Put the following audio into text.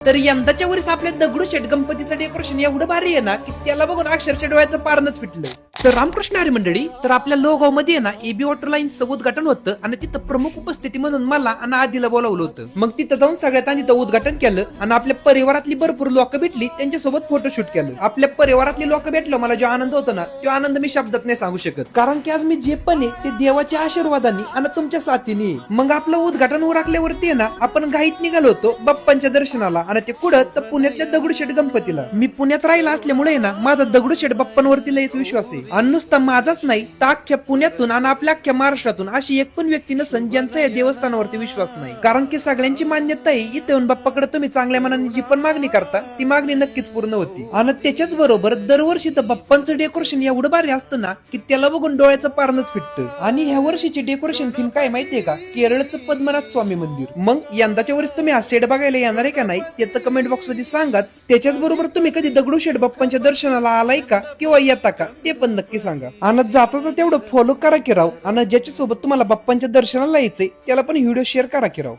तर यंदाच्या वर्षी आपल्या दगडूशेठ गणपतीचं डेकोरेशन एवढं भारी आहे ना की त्याला बघून अक्षरशः डोळ्याचं पारणच फिटलं. तर रामकृष्ण हरी मंडळी, तर आपल्या लोगाव मध्ये ना एबी वॉटर लाईनचं उद्घाटन होतं आणि तिथं प्रमुख उपस्थिती म्हणून मला आणि आधीला बोलावलं होतं. मग तिथं जाऊन सगळ्यात आधी तिथं उद्घाटन केलं आणि आपल्या परिवारातली भरपूर लोक भेटली, त्यांच्यासोबत फोटोशूट केलं. आपल्या परिवारातली लोक भेटलं, मला जो आनंद होता ना तो आनंद मी शब्दात नाही सांगू शकत, कारण की आज मी जे पण आहे ते देवाच्या आशीर्वादाने आणि तुमच्या साथीने. मग आपलं उद्घाटन उरकल्यावरती ना आपण घाईत निघालो होतो बाप्पांच्या दर्शनाला, आणि ते कुठं तर पुण्यातल्या दगडूशेठ गणपतीला. मी पुण्यात राहिला असल्यामुळे ना माझा दगडूशेठ बाप्पांवरती लयच विश्वास आहे. आणि नुसता माझाच नाही तर अख्ख्या पुण्यातून आणि आपल्या अख्ख्या महाराष्ट्रातून अशी एक पण व्यक्ती नसन ज्यांचा या देवस्थानावरती विश्वास नाही. कारण की सगळ्यांची मान्यता आहे इथे येऊन बाप्पाकडे तुम्ही चांगल्या मनाने जी पण मागणी करता ती मागणी नक्कीच पूर्ण होती. आणि त्याच्याच बरोबर दरवर्षी तर बाप्पांचं डेकोरेशन एवढं भारी असतं ना की त्याला बघून डोळ्याचं पारणच फिटतं. आणि ह्या वर्षीचे डेकोरेशन थीम काय माहितीये का? केरळचं पद्मनाथ स्वामी मंदिर. मग यंदाच्या वर्षी तुम्ही हा सेट बघायला येणार आहे का नाही ते तर कमेंट बॉक्स मध्ये सांगाच. त्याच्याच बरोबर तुम्ही कधी दगडूशेठ बाप्पांच्या दर्शनाला आलाय का किंवा येता का ते पण नक्की सांगा. आणि जाता तर तेवढं फॉलो करा की राव, आणि ज्याच्यासोबत तुम्हाला बाप्पांच्या दर्शनाला यायचंय त्याला पण व्हिडिओ शेअर करा की राव.